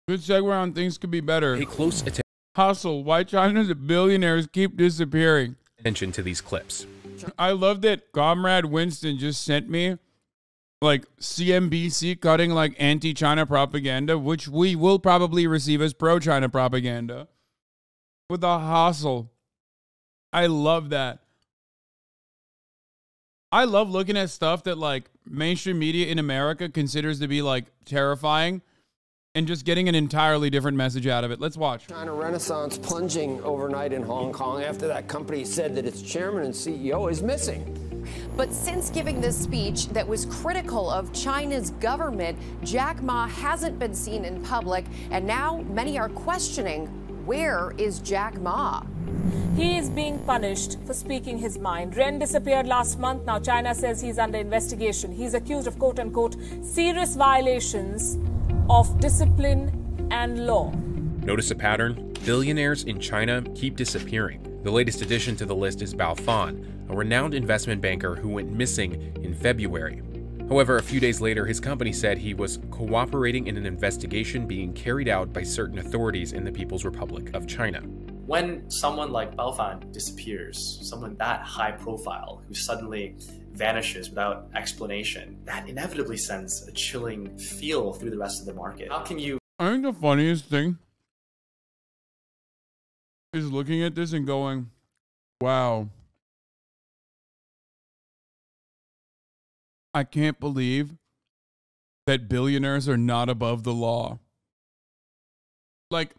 Good segue on things could be better. Pay close Hustle. Why China's billionaires keep disappearing. attention to these clips. I love that Comrade Winston just sent me like CNBC cutting like anti-China propaganda, which we will probably receive as pro-China propaganda with a hustle. I love that. I love looking at stuff that like mainstream media in America considers to be like terrifying and just getting an entirely different message out of it. Let's watch. China Renaissance plunging overnight in Hong Kong after that company said that its chairman and CEO is missing. But since giving this speech that was critical of China's government, Jack Ma hasn't been seen in public, and now many are questioning, where is Jack Ma? He is being punished for speaking his mind. Ren disappeared last month. Now China says he's under investigation. He's accused of quote-unquote serious violations of discipline and law. Notice a pattern? Billionaires in China keep disappearing. The latest addition to the list is Bao Fan, a renowned investment banker who went missing in February. However, a few days later, his company said he was cooperating in an investigation being carried out by certain authorities in the People's Republic of China. When someone like Bao Fan disappears, someone that high profile who suddenly vanishes without explanation, that inevitably sends a chilling feel through the rest of the market. How can you... I think the funniest thing is looking at this and going, wow. I can't believe that billionaires are not above the law. Like,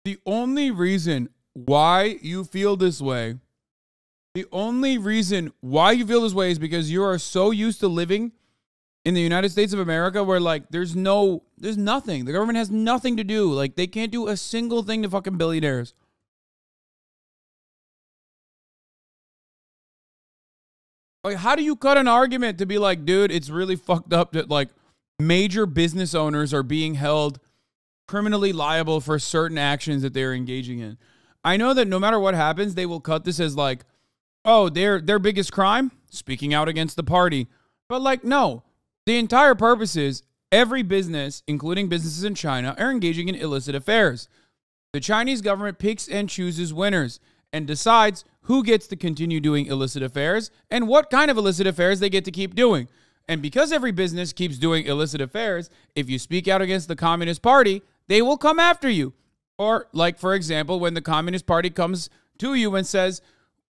the only reason why you feel this way, is because you are so used to living in the United States of America where, like, there's nothing. The government has nothing to do. Like, they can't do a single thing to fucking billionaires. Like, how do you cut an argument to be like, dude, it's really fucked up that, like, major business owners are being held criminally liable for certain actions that they're engaging in? I know that no matter what happens, they will cut this as like, oh, their biggest crime? Speaking out against the party. But, like, no. The entire purpose is every business, including businesses in China, are engaging in illicit affairs. The Chinese government picks and chooses winners and decides who gets to continue doing illicit affairs and what kind of illicit affairs they get to keep doing. And because every business keeps doing illicit affairs, if you speak out against the Communist Party, they will come after you. Or, like, for example, when the Communist Party comes to you and says,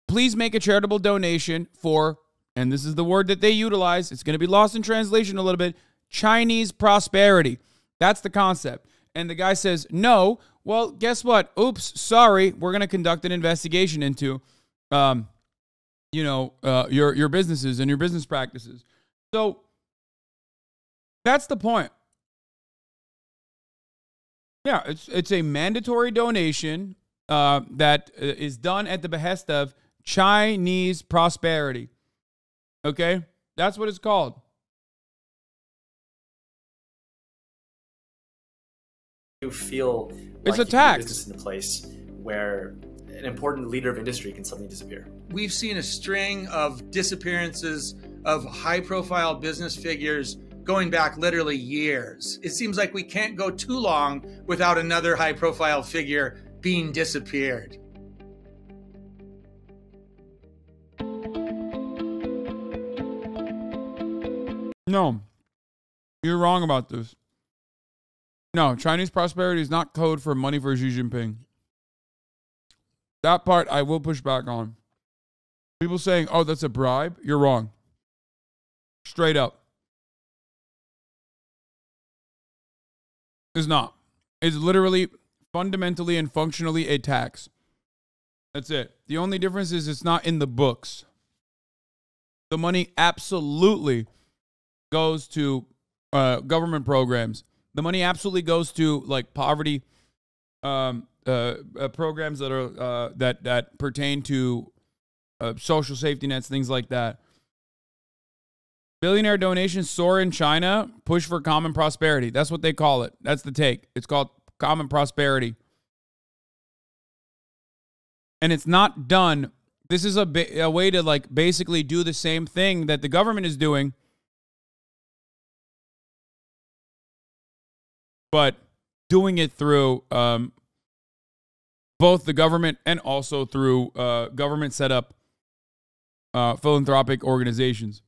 please make a charitable donation for, and this is the word that they utilize, it's going to be lost in translation a little bit, Chinese prosperity. That's the concept. And the guy says, no. Well, guess what? Oops, sorry. We're going to conduct an investigation into, your businesses and your business practices. So that's the point. Yeah, it's a mandatory donation that is done at the behest of Chinese prosperity. Okay? That's what it's called. You feel it's like a tax. Business in a place where an important leader of industry can suddenly disappear. We've seen a string of disappearances of high-profile business figures going back literally years. It seems like we can't go too long without another high-profile figure being disappeared. No, you're wrong about this. No, Chinese prosperity is not code for money for Xi Jinping. That part I will push back on. People saying, oh, that's a bribe, you're wrong. Straight up. It's not. It's literally, fundamentally and functionally a tax. That's it. The only difference is it's not in the books. The money absolutely goes to government programs. The money absolutely goes to, like, poverty programs that are that pertain to social safety nets, things like that. Billionaire donations soar in China, push for common prosperity. That's what they call it. That's the take. It's called common prosperity. And it's not done. This is a way to, like, basically do the same thing that the government is doing. But doing it through both the government and also through government set up philanthropic organizations.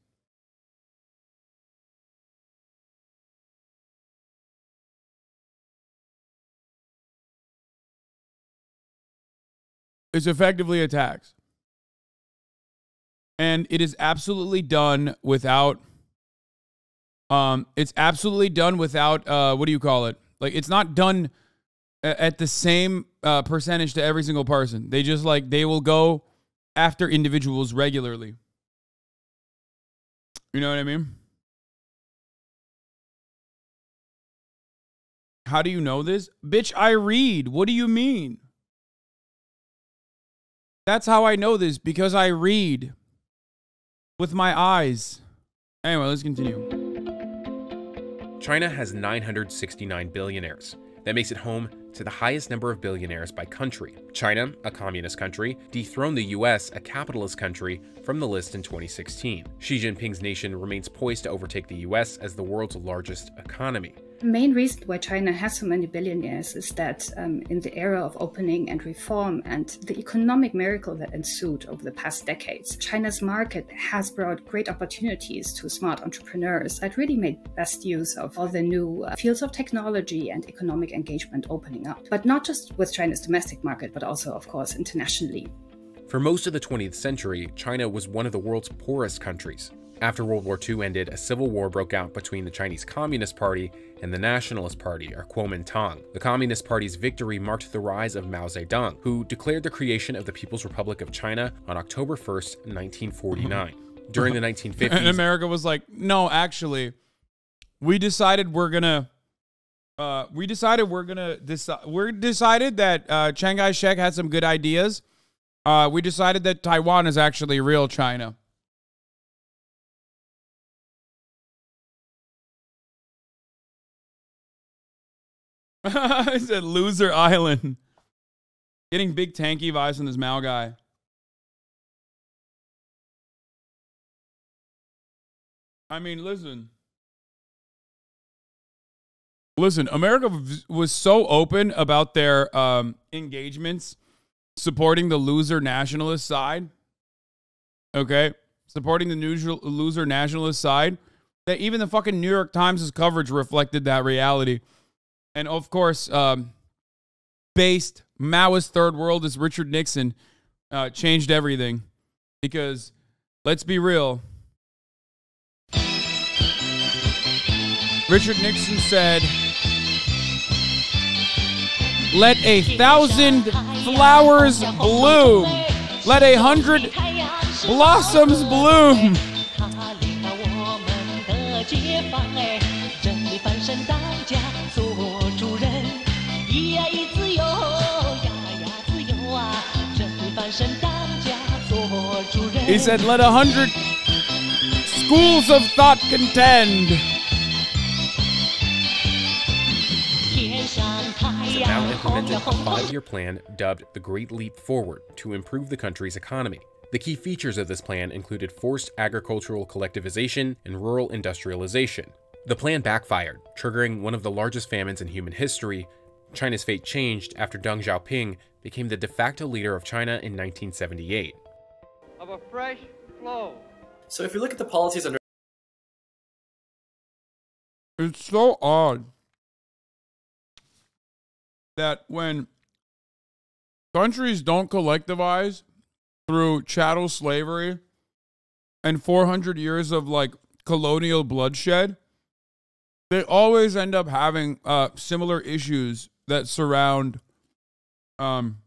It's effectively a tax. And it is absolutely done without, what do you call it? Like, it's not done at the same percentage to every single person. They just they will go after individuals regularly. You know what I mean? How do you know this? Bitch, I read. What do you mean? That's how I know this, because I read with my eyes. Anyway, let's continue. China has 969 billionaires. That makes it home to the highest number of billionaires by country. China, a communist country, dethroned the US, a capitalist country, from the list in 2016. Xi Jinping's nation remains poised to overtake the US as the world's largest economy. The main reason why China has so many billionaires is that in the era of opening and reform and the economic miracle that ensued over the past decades, China's market has brought great opportunities to smart entrepreneurs that really made best use of all the new fields of technology and economic engagement opening up. But not just with China's domestic market, but also, of course, internationally. For most of the 20th century, China was one of the world's poorest countries. After World War II ended, a civil war broke out between the Chinese Communist Party and the Nationalist Party, or Kuomintang. The Communist Party's victory marked the rise of Mao Zedong, who declared the creation of the People's Republic of China on October 1st, 1949. During the 1950s... And America was like, no, actually, we decided that Chiang Kai-shek had some good ideas. We decided that Taiwan is actually real China. I said loser island. Getting big tanky vibes from this Mao guy. I mean, listen. America was so open about their engagements supporting the loser nationalist side. Okay? Supporting the loser nationalist side. That even the fucking New York Times' coverage reflected that reality. And of course, based Maoist third world as Richard Nixon changed everything. Because, let's be real, Richard Nixon said, let 1,000 flowers bloom. Let 100 blossoms bloom. He said, let 100 schools of thought contend. Mao implemented a 5-year plan dubbed the Great Leap Forward to improve the country's economy. The key features of this plan included forced agricultural collectivization and rural industrialization. The plan backfired, triggering one of the largest famines in human history. China's fate changed after Deng Xiaoping became the de facto leader of China in 1978. Of a fresh flow. So if you look at the policies under... It's so odd that when countries don't collectivize through chattel slavery and 400 years of colonial bloodshed, they always end up having similar issues that surround, famine.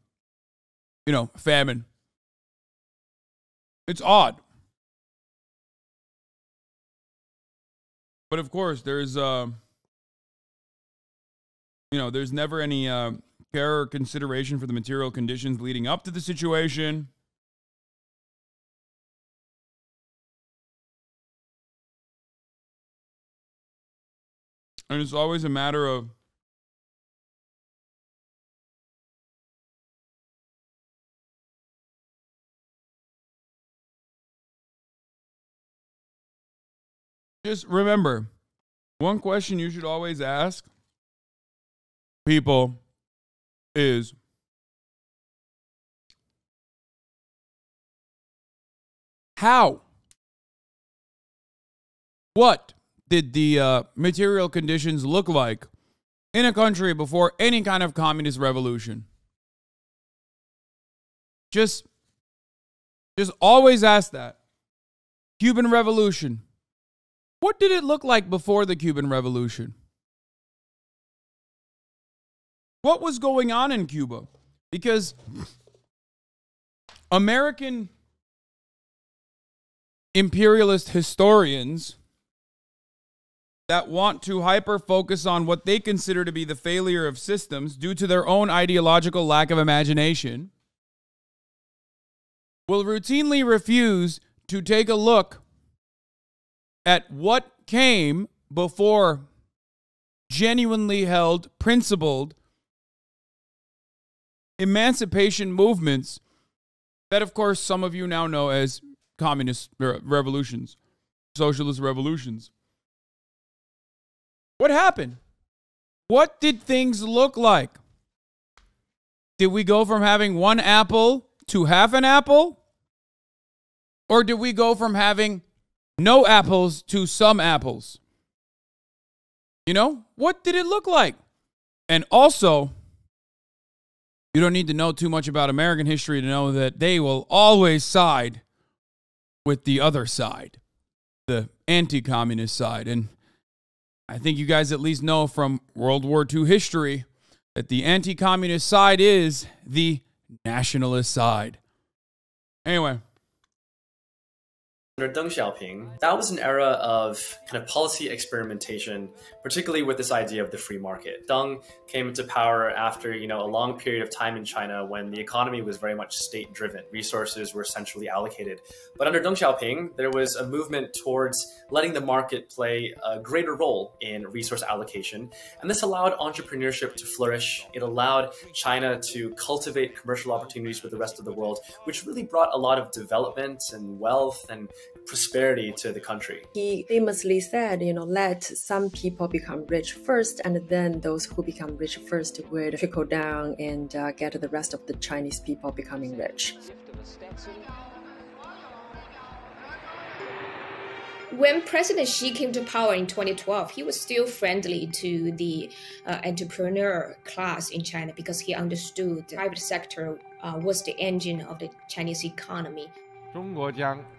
It's odd. But of course, there's there's never any care or consideration for the material conditions leading up to the situation. And it's always a matter of just remember, one question you should always ask people is how? What did the material conditions look like in a country before any kind of communist revolution? Just always ask that. Cuban Revolution. What did it look like before the Cuban Revolution? What was going on in Cuba? Because American imperialist historians that want to hyper-focus on what they consider to be the failure of systems due to their own ideological lack of imagination will routinely refuse to take a look at what came before genuinely held, principled emancipation movements that, of course, some of you now know as communist revolutions, socialist revolutions. What happened? What did things look like? Did we go from having one apple to half an apple? Or did we go from having no apples to some apples? You know, what did it look like? And also, you don't need to know too much about American history to know that they will always side with the other side, the anti-communist side. And I think you guys at least know from World War II history that the anti-communist side is the nationalist side. Anyway. Under Deng Xiaoping, that was an era of kind of policy experimentation, particularly with this idea of the free market. Deng came into power after, a long period of time in China when the economy was very much state-driven. Resources were centrally allocated. But under Deng Xiaoping, there was a movement towards letting the market play a greater role in resource allocation. And this allowed entrepreneurship to flourish. It allowed China to cultivate commercial opportunities with the rest of the world, which really brought a lot of development and wealth and prosperity to the country. He famously said, let some people become rich first, and then those who become rich first would trickle down and get the rest of the Chinese people becoming rich. When President Xi came to power in 2012, he was still friendly to the entrepreneur class in China because he understood the private sector was the engine of the Chinese economy.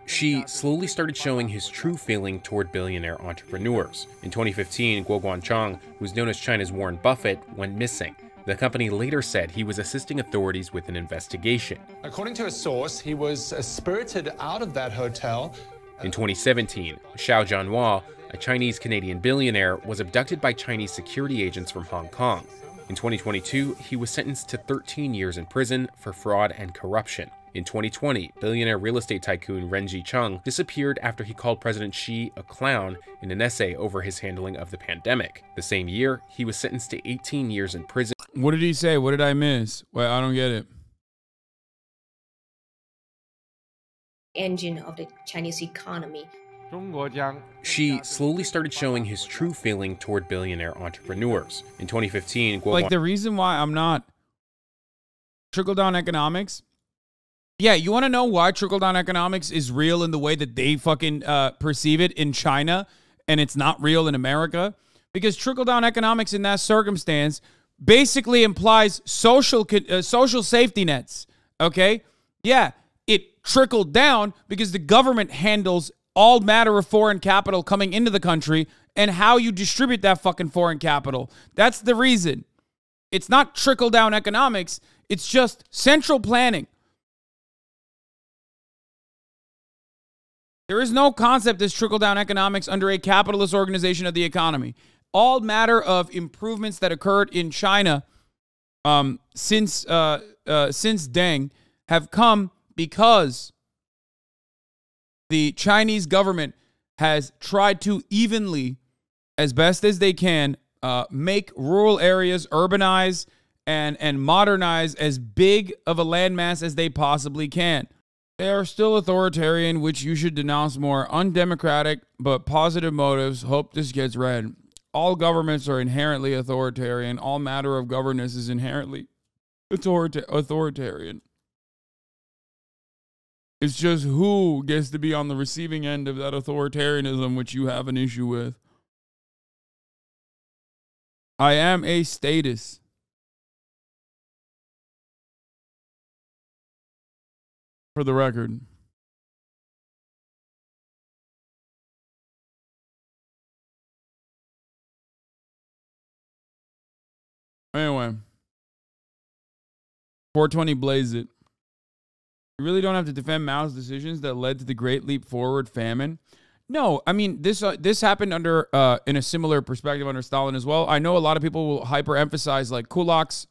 Xi slowly started showing his true feeling toward billionaire entrepreneurs. In 2015, Guo Guangchang, who's known as China's Warren Buffett, went missing. The company later said he was assisting authorities with an investigation. According to a source, he was spirited out of that hotel. In 2017, Xiao Jianhua, a Chinese-Canadian billionaire, was abducted by Chinese security agents from Hong Kong. In 2022, he was sentenced to 13 years in prison for fraud and corruption. In 2020, billionaire real estate tycoon Ren Zhicheng disappeared after he called President Xi a clown in an essay over his handling of the pandemic. The same year, he was sentenced to 18 years in prison. What did he say? What did I miss? Wait, I don't get it. Engine of the Chinese economy. Xi slowly started showing his true feeling toward billionaire entrepreneurs. In 2015, the reason why I'm not trickle-down economics. Yeah, you want to know why trickle-down economics is real in the way that they fucking perceive it in China and it's not real in America? Because trickle-down economics in that circumstance basically implies social safety nets, okay? Yeah, it trickled down because the government handles all matter of foreign capital coming into the country and how you distribute that fucking foreign capital. That's the reason. It's not trickle-down economics. It's just central planning. There is no concept as trickle-down economics under a capitalist organization of the economy. All matter of improvements that occurred in China since Deng have come because the Chinese government has tried to evenly, as best as they can, make rural areas urbanize and modernize as big of a landmass as they possibly can. They are still authoritarian, which you should denounce more. Undemocratic, but positive motives. Hope this gets read. all governments are inherently authoritarian. All matter of governance is inherently authoritarian. It's just who gets to be on the receiving end of that authoritarianism, which you have an issue with. I am a statist. For the record. Anyway. 420 blaze it. You really don't have to defend Mao's decisions that led to the Great Leap Forward famine. No, I mean, this happened under in a similar perspective under Stalin as well. I know a lot of people will hyper-emphasize like kulaks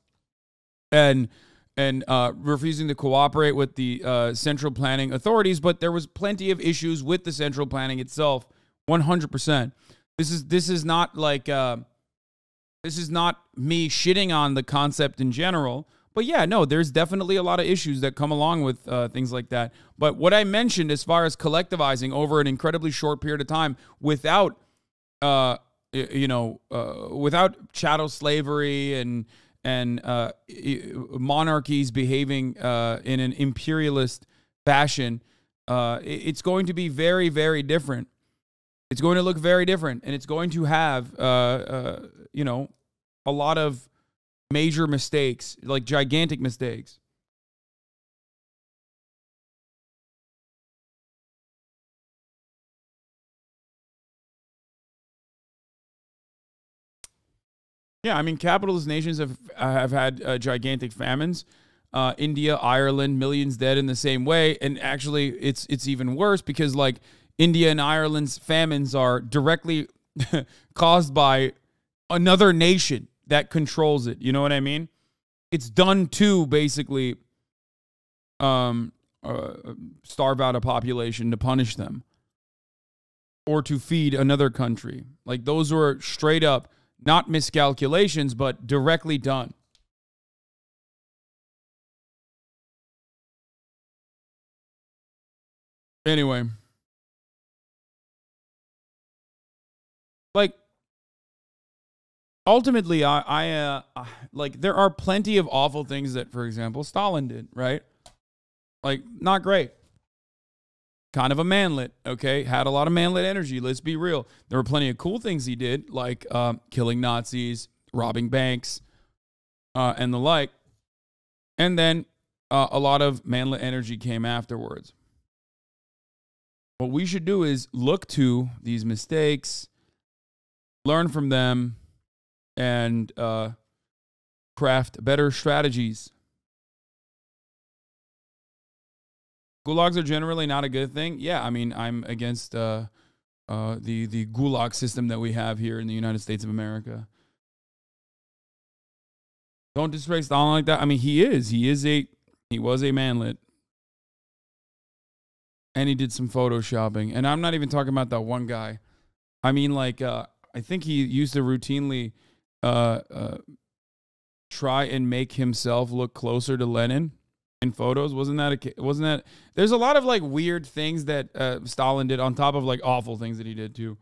and refusing to cooperate with the central planning authorities, but there was plenty of issues with the central planning itself, 100%. This is not like this is not me shitting on the concept in general, but yeah, no, there's definitely a lot of issues that come along with things like that. But what I mentioned as far as collectivizing over an incredibly short period of time without, without chattel slavery and monarchies behaving in an imperialist fashion, it's going to be very, very different. It's going to look very different, and it's going to have, a lot of major mistakes, like gigantic mistakes. Yeah, I mean, capitalist nations have had gigantic famines. India, Ireland, millions dead in the same way, and actually, it's even worse because like India and Ireland's famines are directly caused by another nation that controls it. You know what I mean? It's done to basically starve out a population to punish them or to feed another country. Like those were straight up not miscalculations, but directly done. Anyway. Like, ultimately, I like, there are plenty of awful things that, for example, Stalin did, right? Like, not great. Kind of a manlet, okay? Had a lot of manlet energy, let's be real. There were plenty of cool things he did, like killing Nazis, robbing banks, and the like. And then a lot of manlet energy came afterwards. What we should do is look to these mistakes, learn from them, and craft better strategies. Gulags are generally not a good thing. Yeah, I mean, I'm against the gulag system that we have here in the United States of America. Don't disrespect Stalin like that. I mean, he was a manlet. And he did some photoshopping. And I'm not even talking about that one guy. I mean, like, I think he used to routinely try and make himself look closer to Lenin in photos. Wasn't that? There's a lot of like weird things that Stalin did on top of like awful things that he did too.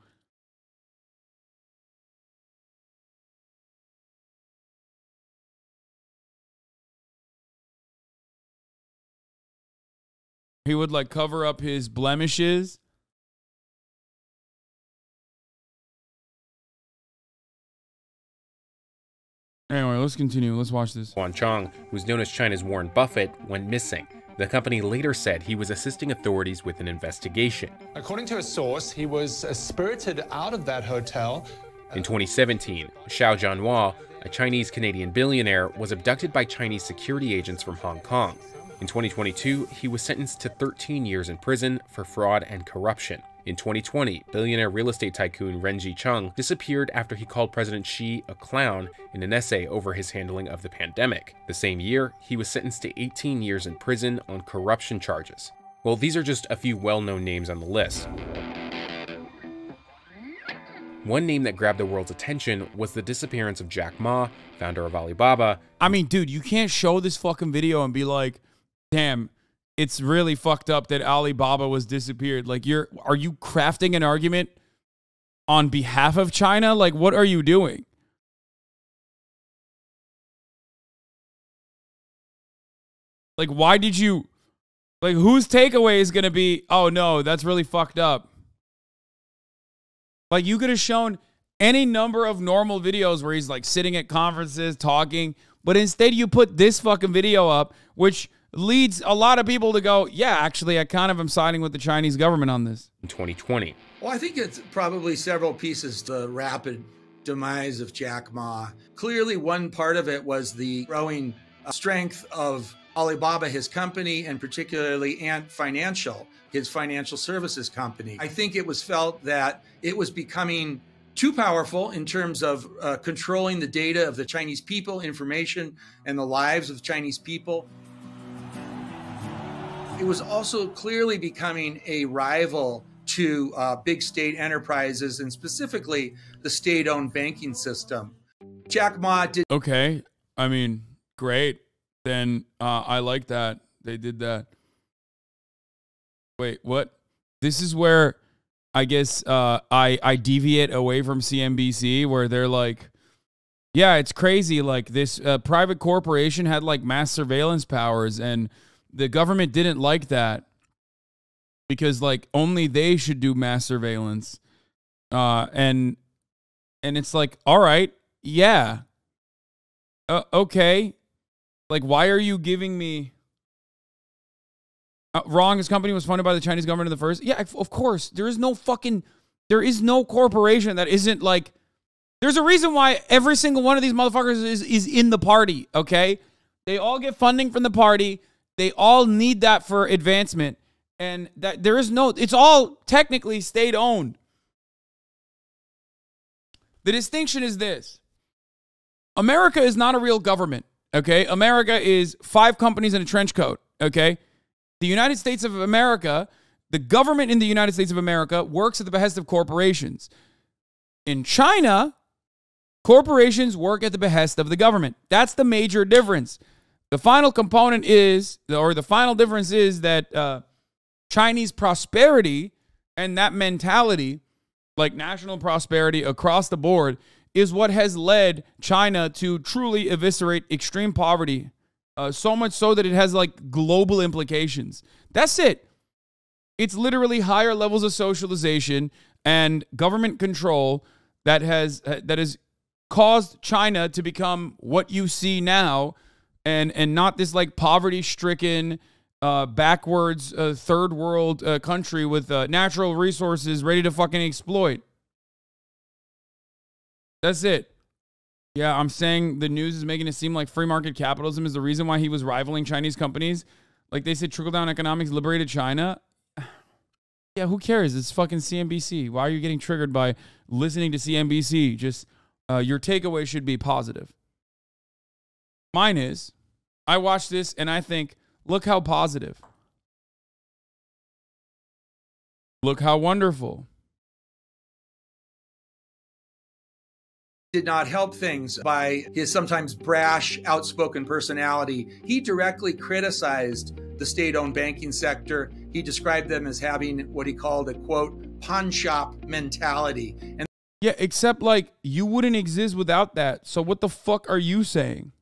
He would like cover up his blemishes. Anyway, let's continue. Let's watch this. Juan Chong, who's known as China's Warren Buffett, went missing. The company later said he was assisting authorities with an investigation. According to a source, he was spirited out of that hotel. In 2017, Xiao Jianhua, a Chinese-Canadian billionaire, was abducted by Chinese security agents from Hong Kong. In 2022, he was sentenced to 13 years in prison for fraud and corruption. In 2020, billionaire real estate tycoon Ren Zhicheng disappeared after he called President Xi a clown in an essay over his handling of the pandemic. The same year, he was sentenced to 18 years in prison on corruption charges. Well, these are just a few well-known names on the list. One name that grabbed the world's attention was the disappearance of Jack Ma, founder of Alibaba. I mean, dude, you can't show this fucking video and be like, damn, it's really fucked up that Alibaba was disappeared. Like, are you crafting an argument on behalf of China? Like, what are you doing? Like, why did you, like, whose takeaway is going to be, oh no, that's really fucked up? Like, you could have shown any number of normal videos where he's like sitting at conferences talking, but instead you put this fucking video up, which leads a lot of people to go, yeah, actually, I kind of am siding with the Chinese government on this. In 2020. Well, I think it's probably several pieces to the rapid demise of Jack Ma. Clearly, one part of it was the growing strength of Alibaba, his company, and particularly Ant Financial, his financial services company. I think it was felt that it was becoming too powerful in terms of controlling the data of the Chinese people, information, and the lives of Chinese people. It was also clearly becoming a rival to big state enterprises and specifically the state-owned banking system. Jack Ma did. Okay. I mean, great. Then I like that. They did that. Wait, what? This is where I guess I deviate away from CNBC, where they're like, yeah, it's crazy. Like, this private corporation had like mass surveillance powers, and the government didn't like that because like only they should do mass surveillance. And it's like, all right, yeah. Okay. Like, why are you giving me wrong? His company was funded by the Chinese government in the first. Yeah, of course. There is no corporation that isn't like, there's a reason why every single one of these motherfuckers is in the party. Okay. They all get funding from the party. They all need that for advancement. And that there is no, it's all technically state owned. The distinction is this. America is not a real government. Okay. America is 5 companies in a trench coat. Okay. The United States of America, the government in the United States of America works at the behest of corporations. In China, corporations work at the behest of the government. That's the major difference. The final component is, or the final difference is that Chinese prosperity and that mentality, like national prosperity across the board, is what has led China to truly eviscerate extreme poverty, so much so that it has like global implications. That's it. It's literally higher levels of socialization and government control that has caused China to become what you see now, and not this like poverty-stricken, backwards third world country with natural resources ready to fucking exploit. That's it. Yeah, I'm saying the news is making it seem like free market capitalism is the reason why he was rivaling Chinese companies. Like they said, trickle-down economics liberated China. Yeah, who cares? It's fucking CNBC. Why are you getting triggered by listening to CNBC? Just your takeaway should be positive. Mine is, I watch this and I think, look how positive. Look how wonderful. Did not help things by his sometimes brash, outspoken personality. He directly criticized the state-owned banking sector. He described them as having what he called a, quote, pawn shop mentality. And yeah, except like you wouldn't exist without that. So what the fuck are you saying?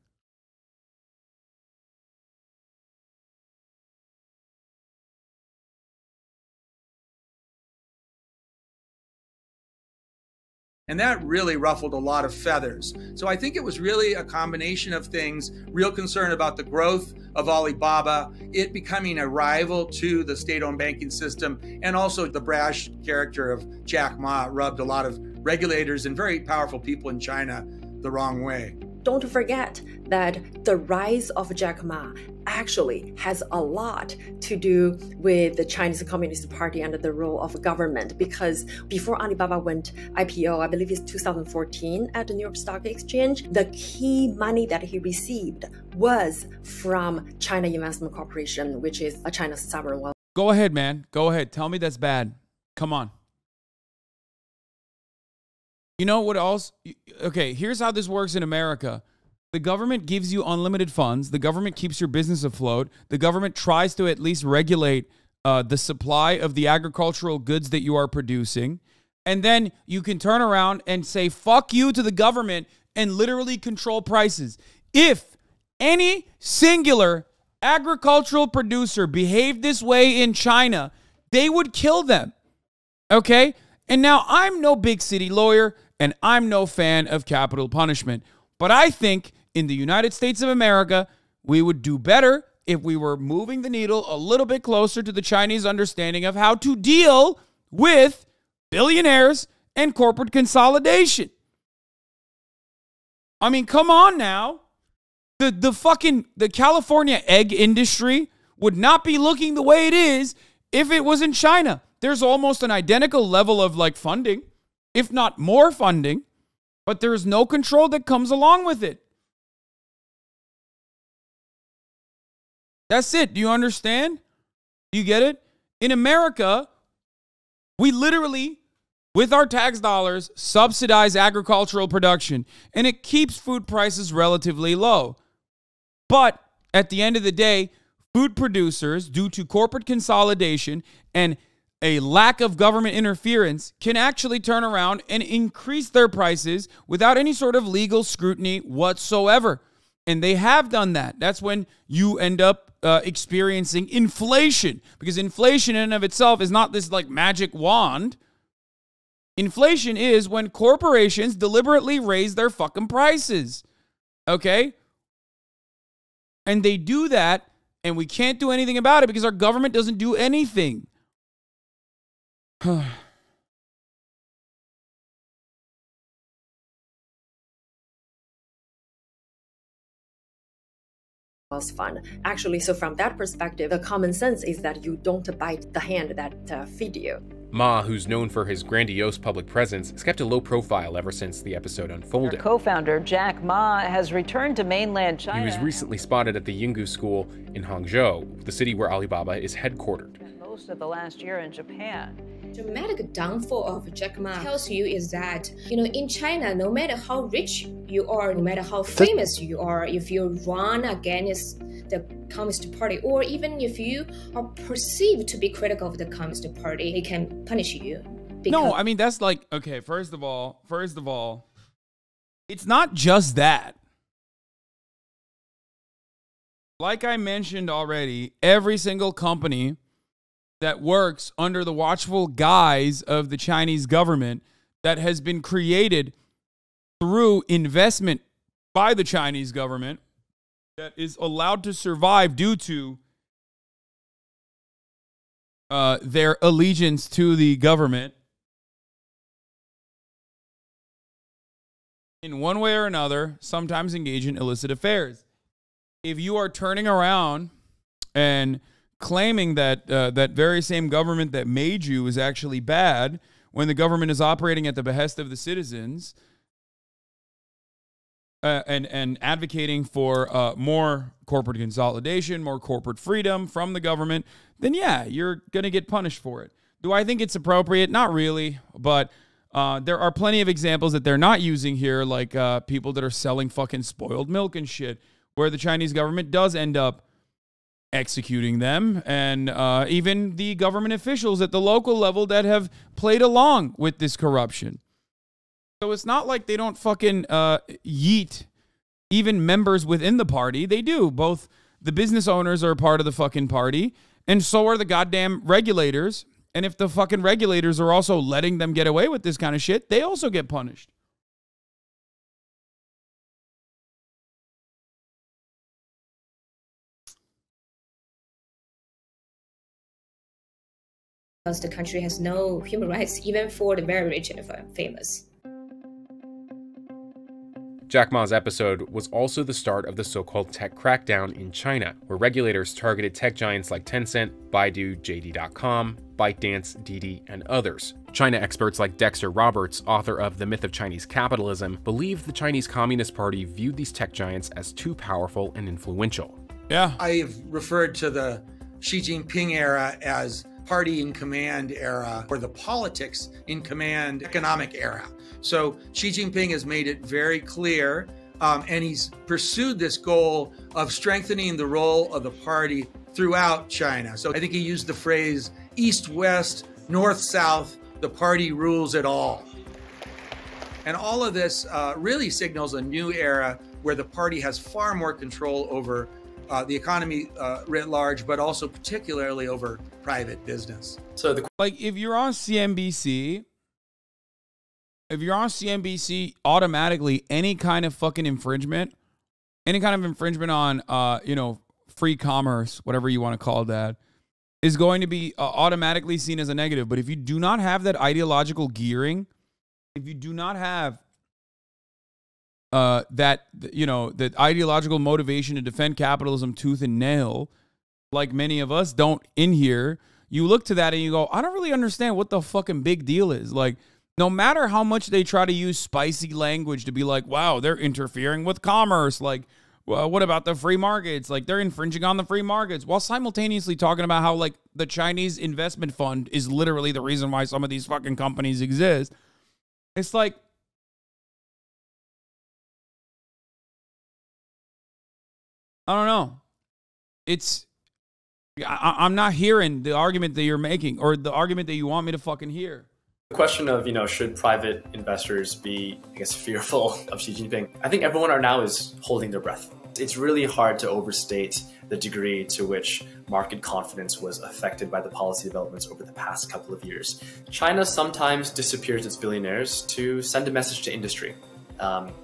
And that really ruffled a lot of feathers. So I think it was really a combination of things, real concern about the growth of Alibaba, it becoming a rival to the state-owned banking system, and also the brash character of Jack Ma rubbed a lot of regulators and very powerful people in China the wrong way. Don't forget that the rise of Jack Ma actually has a lot to do with the Chinese Communist Party and the role of government, because before Alibaba went IPO, I believe it's 2014 at the New York Stock Exchange, the key money that he received was from China Investment Corporation, which is a China's sovereign wealth. Go ahead, man. Go ahead. Tell me that's bad. Come on. You know what else? Okay, here's how this works in America. The government gives you unlimited funds. The government keeps your business afloat. The government tries to at least regulate the supply of the agricultural goods that you are producing. And then you can turn around and say, fuck you to the government and literally control prices. If any singular agricultural producer behaved this way in China, they would kill them. Okay? And now I'm no big city lawyer and I'm no fan of capital punishment. But I think in the United States of America, we would do better if we were moving the needle a little bit closer to the Chinese understanding of how to deal with billionaires and corporate consolidation. I mean, come on now. The California egg industry would not be looking the way it is if it was in China. There's almost an identical level of like funding, if not more funding, but there is no control that comes along with it. That's it. Do you understand? Do you get it? In America, we literally, with our tax dollars, subsidize agricultural production, and it keeps food prices relatively low. But at the end of the day, food producers, due to corporate consolidation and a lack of government interference, can actually turn around and increase their prices without any sort of legal scrutiny whatsoever. And they have done that. That's when you end up experiencing inflation, because inflation in and of itself is not this like magic wand. Inflation is when corporations deliberately raise their fucking prices. Okay? And they do that, and we can't do anything about it because our government doesn't do anything. Fun. Actually, so from that perspective, the common sense is that you don't bite the hand that feed you. Ma, who's known for his grandiose public presence, has kept a low profile ever since the episode unfolded. Co-founder Jack Ma has returned to mainland China. He was recently spotted at the Yinggu School in Hangzhou, the city where Alibaba is headquartered. Most of the last year in Japan. Dramatic downfall of Jack Ma tells you is that, in China, no matter how rich you are, no matter how famous you are, if you run against the Communist Party, or even if you are perceived to be critical of the Communist Party, they can punish you. No, I mean, that's like, okay, first of all, it's not just that. Like I mentioned already, every single company that works under the watchful guise of the Chinese government that has been created through investment by the Chinese government that is allowed to survive due to their allegiance to the government in one way or another, sometimes engage in illicit affairs. If you are turning around and claiming that that very same government that made you is actually bad when the government is operating at the behest of the citizens and advocating for more corporate consolidation, more corporate freedom from the government, then yeah, you're going to get punished for it. Do I think it's appropriate? Not really, but there are plenty of examples that they're not using here, like people that are selling fucking spoiled milk and shit, where the Chinese government does end up executing them, and even the government officials at the local level that have played along with this corruption. So it's not like they don't fucking yeet even members within the party. They do. Both the business owners are a part of the fucking party, and so are the goddamn regulators. And if the fucking regulators are also letting them get away with this kind of shit, they also get punished. Because the country has no human rights, even for the very rich and famous. Jack Ma's episode was also the start of the so-called tech crackdown in China, where regulators targeted tech giants like Tencent, Baidu, JD.com, ByteDance, Didi, and others. China experts like Dexter Roberts, author of The Myth of Chinese Capitalism, believe the Chinese Communist Party viewed these tech giants as too powerful and influential. Yeah. I've referred to the Xi Jinping era as party in command era, or the politics in command economic era. So Xi Jinping has made it very clear, and he's pursued this goal of strengthening the role of the party throughout China. So I think he used the phrase east-west, north-south, the party rules it all. And all of this really signals a new era where the party has far more control over the economy writ large, but also particularly over private business. So like if you're on CNBC, automatically any kind of fucking infringement, on, you know, free commerce, whatever you want to call that, is going to be automatically seen as a negative. But if you do not have that ideological gearing, if you do not have that ideological motivation to defend capitalism tooth and nail, like many of us don't in here, you look to that and you go, I don't really understand what the fucking big deal is. Like, no matter how much they try to use spicy language to be like, wow, they're interfering with commerce. Like, well, what about the free markets? Like, they're infringing on the free markets, while simultaneously talking about how, like, the Chinese investment fund is literally the reason why some of these fucking companies exist. It's like, I don't know. I'm not hearing the argument that you're making, or the argument that you want me to fucking hear. The question of, should private investors be, fearful of Xi Jinping? I think everyone now is holding their breath. It's really hard to overstate the degree to which market confidence was affected by the policy developments over the past couple of years. China sometimes disappears its billionaires to send a message to industry.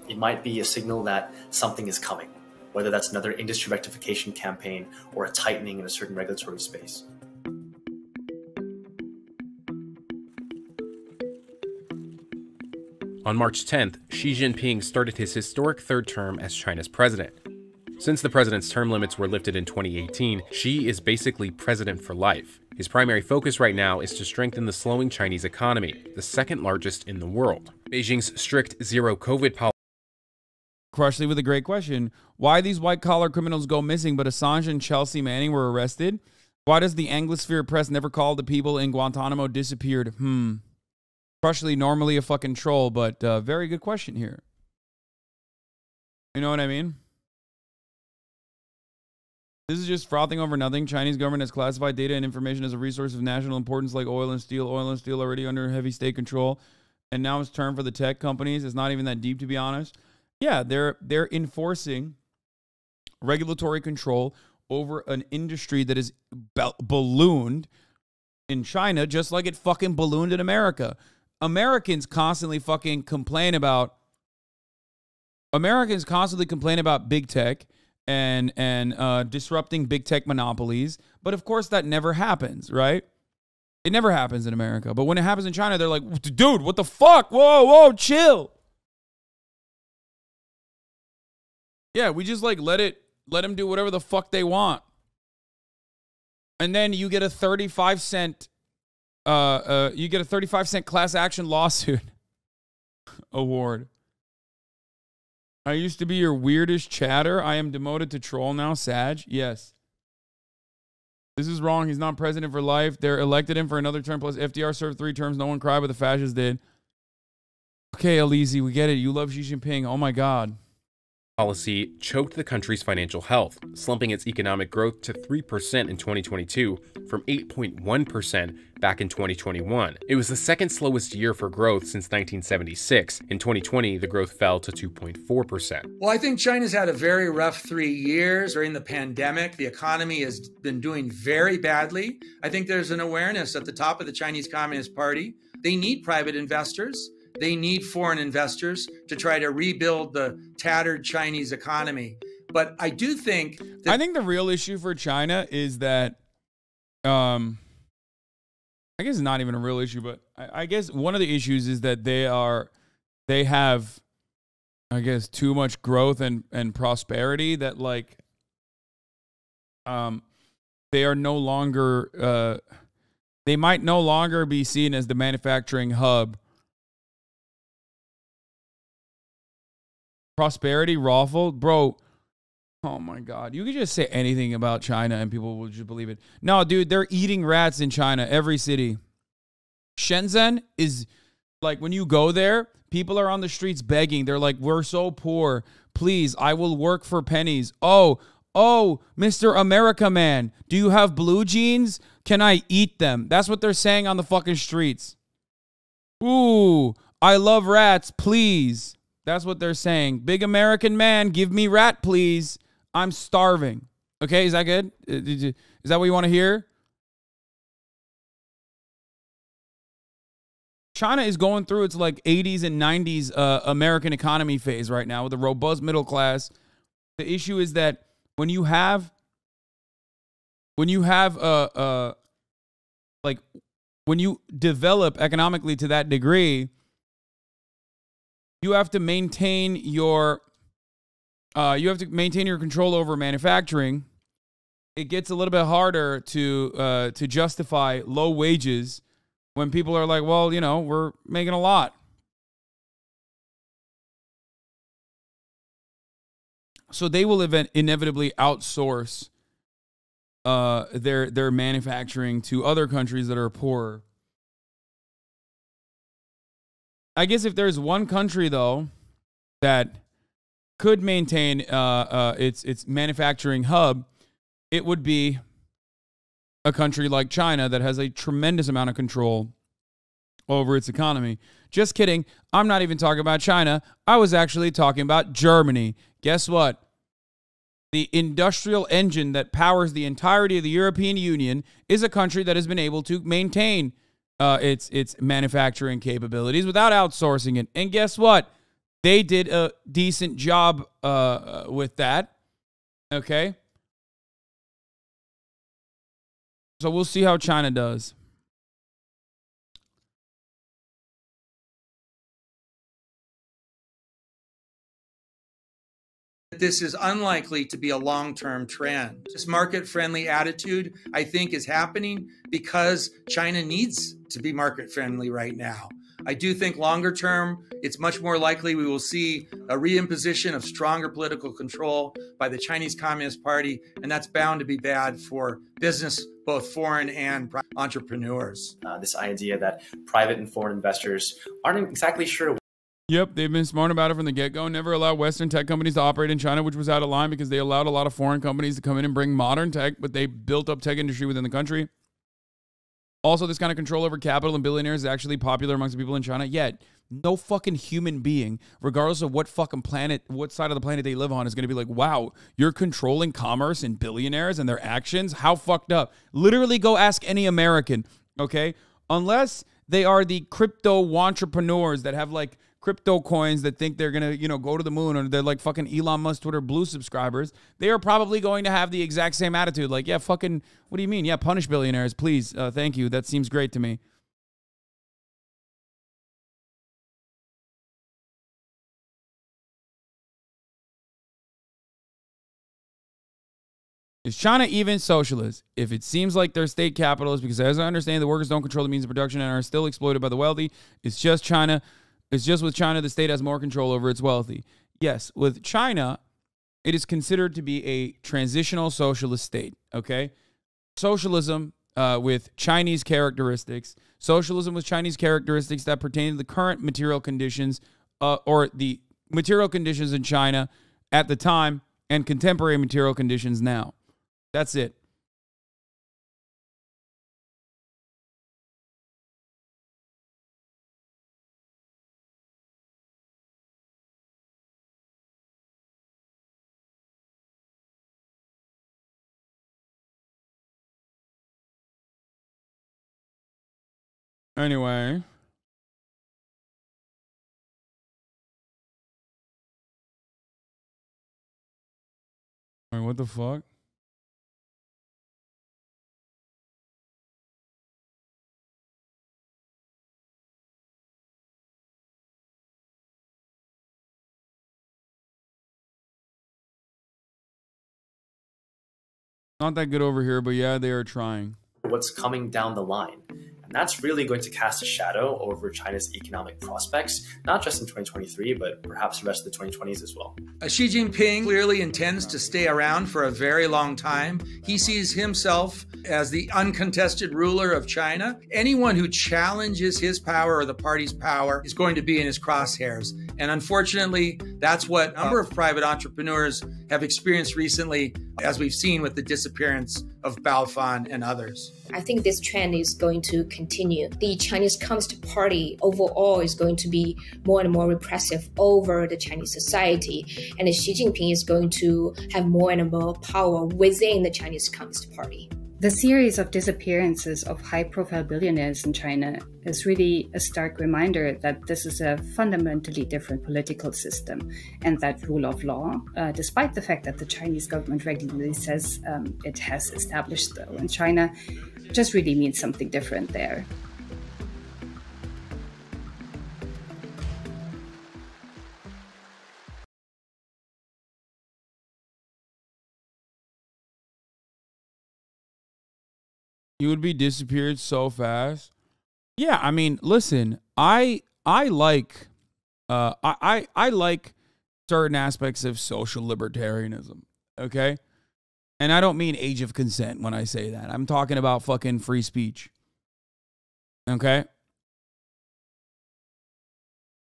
It might be a signal that something is coming, whether that's another industry rectification campaign or a tightening in a certain regulatory space. On March 10th, Xi Jinping started his historic third term as China's president. Since the president's term limits were lifted in 2018, Xi is basically president for life. His primary focus right now is to strengthen the slowing Chinese economy, the second largest in the world. Beijing's strict zero-COVID policy. Crushley with a great question. Why these white-collar criminals go missing, but Assange and Chelsea Manning were arrested? Why does the Anglosphere press never call the people in Guantanamo disappeared? Crushley, normally a fucking troll, but very good question here. You know what I mean? This is just frothing over nothing. Chinese government has classified data and information as a resource of national importance like oil and steel. Oil and steel already under heavy state control. And now it's turn for the tech companies. It's not even that deep, to be honest. Yeah, they're enforcing regulatory control over an industry that is ballooned in China, just like it fucking ballooned in America. Americans constantly complain about big tech and disrupting big tech monopolies. But of course that never happens, right? It never happens in America. But when it happens in China, they're like, dude, what the fuck? Whoa, chill. Yeah, we just like let them do whatever the fuck they want. And then you get a 35-cent class action lawsuit award. I used to be your weirdest chatter. I am demoted to troll now. Sag? Yes. This is wrong. He's not president for life. They're elected him for another term. Plus FDR served 3 terms. No one cried, but the fascists did. Okay, Elise, we get it. You love Xi Jinping. Oh my God. Policy choked the country's financial health, slumping its economic growth to 3% in 2022 from 8.1% back in 2021. It was the second slowest year for growth since 1976. In 2020, the growth fell to 2.4%. Well, I think China's had a very rough 3 years. During the pandemic, the economy has been doing very badly. I think there's an awareness at the top of the Chinese Communist Party. They need private investors. They need foreign investors to try to rebuild the tattered Chinese economy. But I do think I think the real issue for China is that, I guess it's not even a real issue, but I guess one of the issues is that they have, I guess, too much growth and prosperity that like, they are no longer, they might no longer be seen as the manufacturing hub. Prosperity, Raffle, bro. Oh my God. You could just say anything about China and people will just believe it. No, dude, they're eating rats in China, every city. Shenzhen is like, when you go there, people are on the streets begging. They're like, we're so poor. Please, I will work for pennies. Oh, Mr. America Man, do you have blue jeans? Can I eat them? That's what they're saying on the fucking streets. Ooh, I love rats, please. That's what they're saying. Big American man, give me rat, please. I'm starving. Okay, is that good? Is that what you want to hear? China is going through its like 80s and 90s American economy phase right now with a robust middle class. The issue is that when you have when you develop economically to that degree, you have to maintain your control over manufacturing. It gets a little bit harder to justify low wages when people are like, well, you know, we're making a lot. So they will inevitably outsource their manufacturing to other countries that are poorer. I guess if there's one country though that could maintain its manufacturing hub, it would be a country like China that has a tremendous amount of control over its economy. Just kidding. I'm not even talking about China. I was actually talking about Germany. Guess what? The industrial engine that powers the entirety of the European Union is a country that has been able to maintain its manufacturing capabilities without outsourcing it. And guess what? They did a decent job with that. Okay? So we'll see how China does. This is unlikely to be a long-term trend. This market-friendly attitude, I think, is happening because China needs to be market-friendly right now. I do think longer term, it's much more likely we will see a reimposition of stronger political control by the Chinese Communist Party, and that's bound to be bad for business, both foreign and entrepreneurs. This idea that private and foreign investors aren't exactly sure. Yep, they've been smart about it from the get-go. Never allowed Western tech companies to operate in China, which was out of line because they allowed a lot of foreign companies to come in and bring modern tech, but they built up tech industry within the country. Also, this kind of control over capital and billionaires is actually popular amongst the people in China. Yet, no fucking human being, regardless of what fucking planet, what side of the planet they live on, is going to be like, wow, you're controlling commerce and billionaires and their actions? How fucked up? Literally go ask any American, okay? Unless they are the crypto entrepreneurs that have like crypto coins that think they're going to, you know, go to the moon, or they're like fucking Elon Musk Twitter Blue subscribers, they are probably going to have the exact same attitude. Like, yeah, fucking, what do you mean? Yeah, punish billionaires, please. Thank you. That seems great to me. Is China even socialist? If it seems like they're state capitalists, because as I understand, the workers don't control the means of production and are still exploited by the wealthy, it's just China. It's just with China, the state has more control over its wealthy. Yes, with China, it is considered to be a transitional socialist state, okay? Socialism with Chinese characteristics. Socialism with Chinese characteristics that pertain to the current material conditions or the material conditions in China at the time and contemporary material conditions now. That's it. Anyway. Wait, what the fuck? Not that good over here, but yeah, they are trying. What's coming down the line. And that's really going to cast a shadow over China's economic prospects, not just in 2023, but perhaps the rest of the 2020s as well. Xi Jinping clearly intends to stay around for a very long time. He sees himself as the uncontested ruler of China. Anyone who challenges his power or the party's power is going to be in his crosshairs. And unfortunately, that's what a number of private entrepreneurs have experienced recently, as we've seen with the disappearance of Baofan and others. I think this trend is going to continue. The Chinese Communist Party overall is going to be more and more repressive over the Chinese society, and Xi Jinping is going to have more and more power within the Chinese Communist Party. The series of disappearances of high-profile billionaires in China is really a stark reminder that this is a fundamentally different political system, and that rule of law, despite the fact that the Chinese government regularly says it has established though in China, just really means something different there. You would be disappeared so fast. Yeah, I mean, listen, I like I like certain aspects of social libertarianism, okay? And I don't mean age of consent when I say that. I'm talking about fucking free speech. Okay?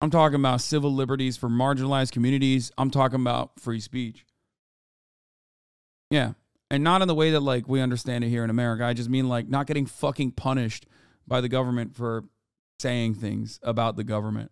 I'm talking about civil liberties for marginalized communities. I'm talking about free speech. Yeah. And not in the way that, like, we understand it here in America. I just mean, like, not getting fucking punished by the government for saying things about the government.